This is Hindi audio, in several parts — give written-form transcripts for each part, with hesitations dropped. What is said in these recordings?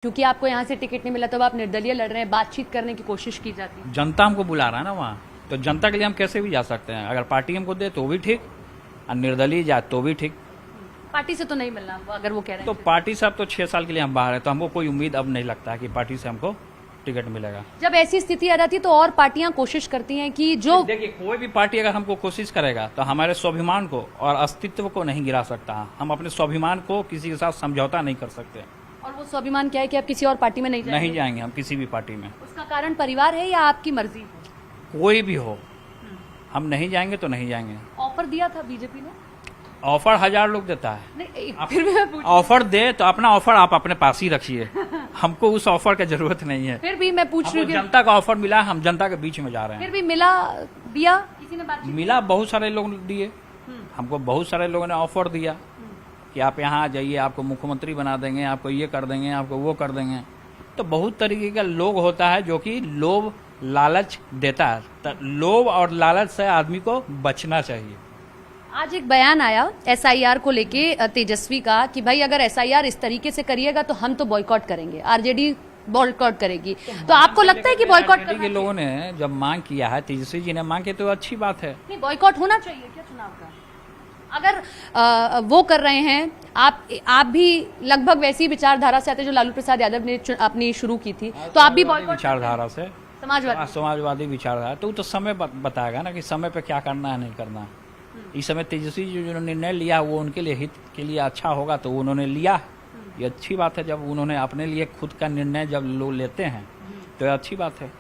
क्योंकि आपको यहाँ से टिकट नहीं मिला तो आप निर्दलीय लड़ रहे हैं, बातचीत करने की कोशिश की जाती है। जनता हमको बुला रहा है ना वहाँ, तो जनता के लिए हम कैसे भी जा सकते हैं। अगर पार्टी हमको दे तो भी ठीक, और निर्दलीय जाए तो भी ठीक। पार्टी से तो नहीं मिलना हमको, अगर वो कह रहे तो हैं पार्टी से अब तो 6 साल के लिए हम बाहर हैं, तो हमको कोई उम्मीद अब नहीं लगता है कि पार्टी से हमको टिकट मिलेगा। जब ऐसी स्थिति आ जाती है तो और पार्टियां कोशिश करती हैं कि जो देखिए, कोई भी पार्टी अगर हमको कोशिश करेगा तो हमारे स्वाभिमान को और अस्तित्व को नहीं गिरा सकता। हम अपने स्वाभिमान को किसी के साथ समझौता नहीं कर सकते। और वो स्वाभिमान क्या है कि आप किसी और पार्टी में नहीं जाएंगे? नहीं जाएंगे हम किसी भी पार्टी में। उसका कारण परिवार है या आपकी मर्जी है? कोई भी हो, हम नहीं जाएंगे तो नहीं जाएंगे। ऑफर दिया था बीजेपी ने? ऑफर 1000 लोग देता है। नहीं, फिर भी मैं पूछ ऑफर दे तो अपना ऑफर आप अपने पास ही रखिए। हमको उस ऑफर की जरूरत नहीं है। फिर भी मैं पूछ रही हमको हूँ जनता का ऑफर मिला, हम जनता के बीच में जा रहे फिर हैं। भी मिला दिया किसी ने बातचीत? मिला, बहुत सारे लोग दिए हमको, बहुत सारे लोगों ने ऑफर दिया कि आप यहाँ आ जाइए, आपको मुख्यमंत्री बना देंगे, आपको ये कर देंगे, आपको वो कर देंगे। तो बहुत तरीके का लोग होता है जो कि लोभ लालच देता है। तो लोभ और लालच से आदमी को बचना चाहिए। आज एक बयान आया एसआईआर को लेके तेजस्वी का कि भाई अगर एसआईआर इस तरीके से करिएगा तो हम तो बॉयकॉट करेंगे, आरजेडी बॉयकॉट करेगी। तो आपको लगता है कि बॉयकॉट के लोगों ने जब मांग किया है, तेजस्वी जी ने मांग की, तो अच्छी बात है। नहीं, बॉयकॉट होना चाहिए क्या चुनाव का? अगर वो कर रहे हैं, आप भी लगभग वैसी विचारधारा से आते जो लालू प्रसाद यादव ने अपनी शुरू की थी, तो आप भी बॉयकॉट विचारधारा से, समाजवादी विचारधारा, तो वो समय बताएगा ना कि समय पे क्या करना है नहीं करना। इस समय तेजस्वी जी जो निर्णय लिया वो उनके लिए हित के लिए अच्छा होगा तो उन्होंने लिया, ये अच्छी बात है। जब उन्होंने अपने लिए खुद का निर्णय जब लोग लेते हैं तो ये अच्छी बात है।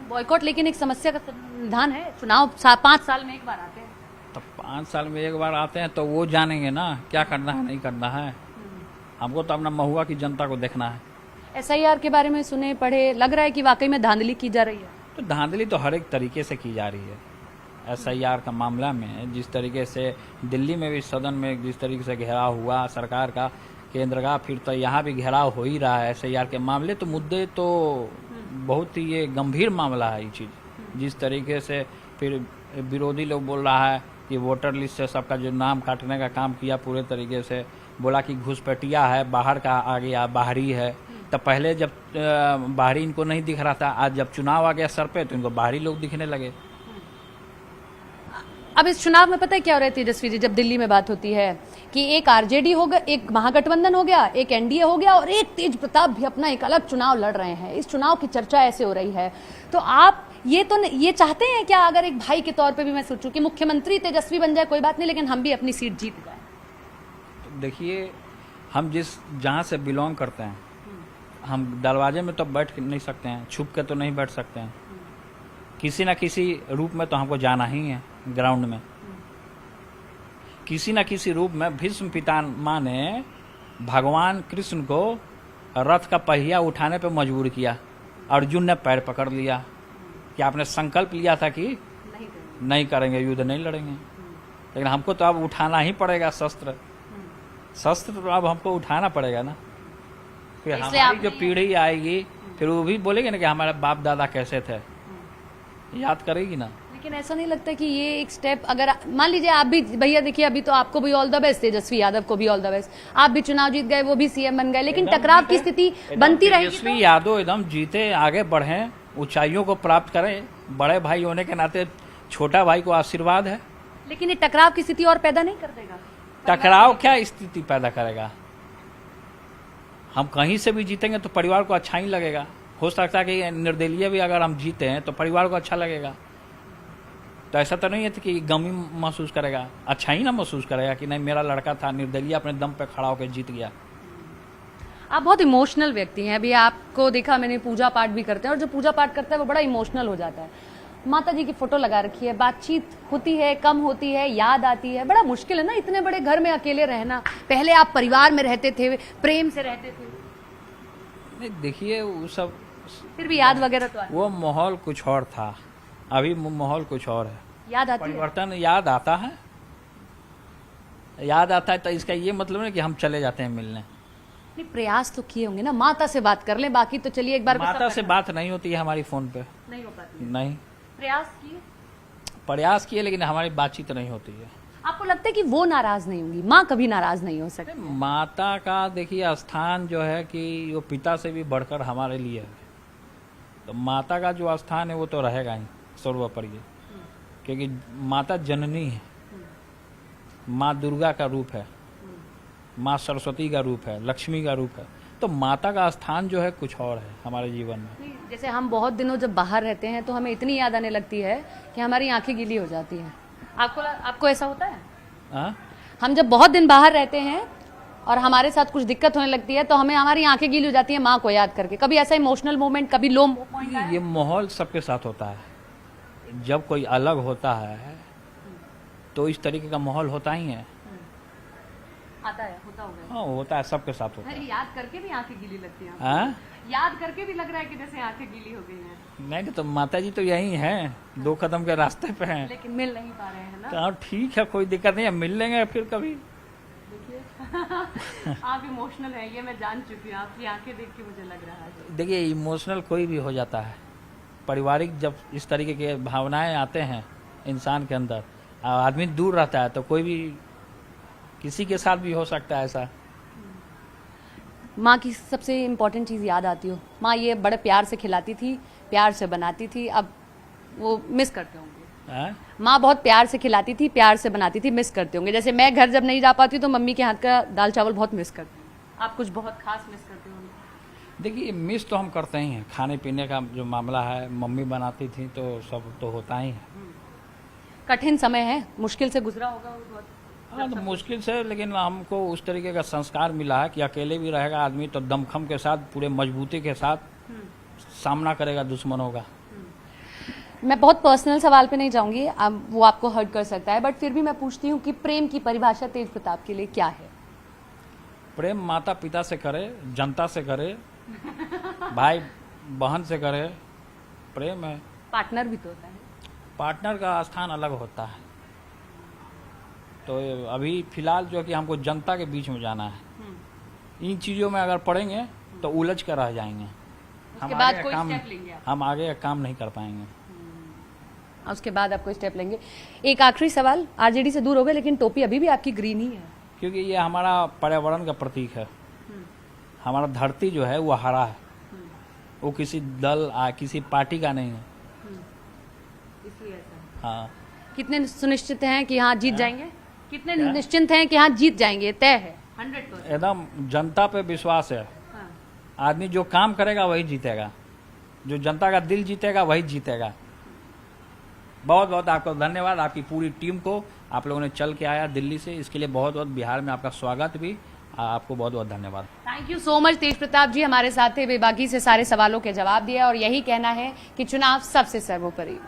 बॉयकॉट लेकिन एक समस्या का समाधान है। चुनाव 5 साल में एक बार आते हैं, तो 5 साल में एक बार आते हैं तो वो जानेंगे ना क्या करना है नहीं करना है। हमको तो अपना महुआ की जनता को देखना है। एसआईआर के बारे में सुने पढ़े, लग रहा है कि वाकई में धांधली की जा रही है। तो धांधली तो हर एक तरीके से की जा रही है। एसआईआर का मामला में जिस तरीके से दिल्ली में भी सदन में जिस तरीके से घेराव हुआ सरकार का, केंद्र का, फिर तो यहाँ भी घेराव हो ही रहा है एसआईआर के मामले। तो मुद्दे तो बहुत ही ये गंभीर मामला है ये चीज़। जिस तरीके से फिर विरोधी लोग बोल रहा है कि वोटर लिस्ट से सबका जो नाम काटने का काम किया पूरे तरीके से, बोला कि घुसपैठिया है, बाहर का आ गया, बाहरी है। तो पहले जब बाहरी इनको नहीं दिख रहा था, आज जब चुनाव आ गया सर पे तो इनको बाहरी लोग दिखने लगे। अब इस चुनाव में पता है क्या हो रहा है तेजस्वी जी, जब दिल्ली में बात होती है कि एक आरजेडी हो गया, एक महागठबंधन हो गया, एक एनडीए हो गया और एक तेज प्रताप भी अपना एक अलग चुनाव लड़ रहे हैं। इस चुनाव की चर्चा ऐसे हो रही है, तो आप ये चाहते हैं क्या, अगर एक भाई के तौर पे भी मैं सोचूं कि मुख्यमंत्री तेजस्वी बन जाए कोई बात नहीं, लेकिन हम भी अपनी सीट जीत जाए? तो देखिए, हम जहाँ से बिलोंग करते हैं, हम दरवाजे में तो बैठ नहीं सकते हैं, छुप के तो नहीं बैठ सकते हैं। किसी न किसी रूप में तो हमको जाना ही है ग्राउंड में। किसी न किसी रूप में भीष्म पितामह ने भगवान कृष्ण को रथ का पहिया उठाने पे मजबूर किया, अर्जुन ने पैर पकड़ लिया कि आपने संकल्प लिया था कि नहीं करेंगे, युद्ध नहीं लड़ेंगे। लेकिन हमको तो अब उठाना ही पड़ेगा शस्त्र तो अब हमको उठाना पड़ेगा ना। फिर हमारी जो पीढ़ी आएगी फिर वो भी बोलेगी ना कि हमारे बाप दादा कैसे थे, याद करेगी ना। लेकिन ऐसा नहीं लगता कि ये एक स्टेप, अगर मान लीजिए आप भी, भैया देखिए अभी तो आपको भी all the best, Tejashwi Yadav को भी ऑल द बेस्ट, आप भी चुनाव जीत गए, वो भी सीएम बन गए, लेकिन टकराव की स्थिति बनती रहेगी। तेजस्वी यादव एकदम जीते, आगे बढ़े, ऊंचाइयों को प्राप्त करें। बड़े भाई होने के नाते छोटा भाई को आशीर्वाद है। लेकिन ये टकराव की स्थिति और पैदा नहीं कर देगा? टकराव क्या स्थिति पैदा करेगा? हम कहीं से भी जीतेंगे तो परिवार को अच्छा ही लगेगा। हो सकता है कि निर्दलीय भी अगर हम जीते हैं तो परिवार को अच्छा लगेगा। तो ऐसा तो नहीं है कि गमी महसूस करेगा, अच्छा ही ना महसूस करेगा कि नहीं मेरा लड़का था निर्दलीय, अपने दम पे खड़ा होकर जीत गया। आप बहुत इमोशनल व्यक्ति हैं। अभी आपको देखा मैंने, पूजा पाठ भी करते हैं, और जो पूजा पाठ करता है वो बड़ा इमोशनल हो जाता है। माता जी की फोटो लगा रखी है, बातचीत होती है, कम होती है, याद आती है। बड़ा मुश्किल है ना इतने बड़े घर में अकेले रहना। पहले आप परिवार में रहते थे, प्रेम से रहते थे। नहीं देखिए, वो सब फिर भी याद वगैरह तो वो माहौल कुछ और था, अभी माहौल कुछ और है। याद आती है, परिवर्तन याद आता है तो इसका ये मतलब नहीं कि हम चले जाते हैं मिलने। नहीं, प्रयास तो किए होंगे ना, माता से बात कर लें, बाकी तो चलिए एक बार माता से बात नहीं होती है हमारी फोन पे, नहीं हो पाती। नहीं। प्रयास किए लेकिन हमारी बातचीत नहीं होती है। आपको लगता है कि वो नाराज नहीं होंगी, माँ कभी नाराज नहीं हो सकती? माता का देखिए स्थान जो है कि वो पिता से भी बढ़कर हमारे लिए है। तो माता का जो स्थान है वो तो रहेगा ही सर्वोपरि, क्योंकि माता जननी है, माँ दुर्गा का रूप है, माँ सरस्वती का रूप है, लक्ष्मी का रूप है। तो माता का स्थान जो है कुछ और है हमारे जीवन में। जैसे हम बहुत दिनों जब बाहर रहते हैं तो हमें इतनी याद आने लगती है कि हमारी आंखें गीली हो जाती हैं। आपको ऐसा होता है? हाँ? हम जब बहुत दिन बाहर रहते हैं और हमारे साथ कुछ दिक्कत होने लगती है तो हमें हमारी आंखें गीली हो जाती है माँ को याद करके। कभी ऐसा इमोशनल मोमेंट, कभी लो पॉइंट? ये माहौल सबके साथ होता है। जब कोई अलग होता है तो इस तरीके का माहौल होता ही है। आता है, होता होगा। हाँ, होता है, सबके साथ होता है। अरे याद करके भी आंखें गीली लगती हैं। हाँ? याद करके भी लग रहा है कि जैसे आंखें गीली हो गई हैं। नहीं तो माता जी तो यही हैं, 2 कदम के रास्ते पे हैं। लेकिन मिल नहीं पा रहे हैं ना। तो ठीक है, कोई दिक्कत नहीं है, मिल लेंगे फिर कभी। देखिए आप इमोशनल है, ये मैं जान चुकी हूँ, आपकी आंखें देख के मुझे लग रहा है। देखिए इमोशनल कोई भी हो जाता है, पारिवारिक जब इस तरीके के भावनाएं आते हैं इंसान के अंदर, आदमी दूर रहता है तो कोई भी किसी के साथ भी हो सकता है ऐसा। माँ की सबसे इम्पोर्टेंट चीज़ याद आती हो? माँ ये बड़े प्यार से खिलाती थी, प्यार से बनाती थी, अब वो मिस करते होंगे? हाँ? माँ बहुत प्यार से खिलाती थी, प्यार से बनाती थी, मिस करते होंगे। जैसे मैं घर जब नहीं जा पाती तो मम्मी के हाथ का दाल चावल बहुत मिस करती हूँ। आप कुछ बहुत खास मिस करते होंगे? देखिए मिस तो हम करते ही हैं, खाने पीने का जो मामला है, मम्मी बनाती थी तो सब तो होता ही है। कठिन समय है, मुश्किल से गुजरा होगा वो बहुत। हाँ तो मुश्किल से, लेकिन हमको उस तरीके का संस्कार मिला है कि अकेले भी रहेगा आदमी तो दमखम के साथ, पूरे मजबूती के साथ सामना करेगा दुश्मनों का। मैं बहुत पर्सनल सवाल पे नहीं जाऊंगी, वो आपको हर्ट कर सकता है, बट फिर भी मैं पूछती हूँ कि प्रेम की परिभाषा तेज प्रताप के लिए क्या है? प्रेम माता पिता से करे, जनता से करे, भाई बहन से करे, प्रेम है। पार्टनर भी तो होता है। पार्टनर का स्थान अलग होता है। तो अभी फिलहाल जो कि हमको जनता के बीच में जाना है, इन चीज़ों में अगर पड़ेंगे तो उलझ कर रह जाएंगे। उसके बाद कोई स्टेप लेंगे आप? हम आगे काम नहीं कर पाएंगे। उसके बाद आप कोई स्टेप लेंगे। एक आखिरी सवाल, आरजेडी से दूर हो गए लेकिन टोपी अभी भी आपकी ग्रीन ही है। क्योंकि ये हमारा पर्यावरण का प्रतीक है। हमारा धरती जो है वो हरा है, वो किसी दल किसी पार्टी का नहीं है। इसलिए ऐसा। हाँ। कितने सुनिश्चित हैं कि हाँ जीत जाएंगे? कितने निश्चिंत हैं कि हाँ जीत जाएंगे? तय है 100%? एकदम जनता पे विश्वास है। हाँ। आदमी जो काम करेगा वही जीतेगा, जो जनता का दिल जीतेगा वही जीतेगा। बहुत बहुत आपको धन्यवाद, आपकी पूरी टीम को। आप लोगों ने चल के आया दिल्ली से, इसके लिए बहुत बहुत बिहार में आपका स्वागत भी। आपको बहुत बहुत धन्यवाद। थैंक यू सो मच तेज प्रताप जी, हमारे साथ थे, बेबाकी से सारे सवालों के जवाब दिए और यही कहना है कि चुनाव सबसे सर्वोपरि।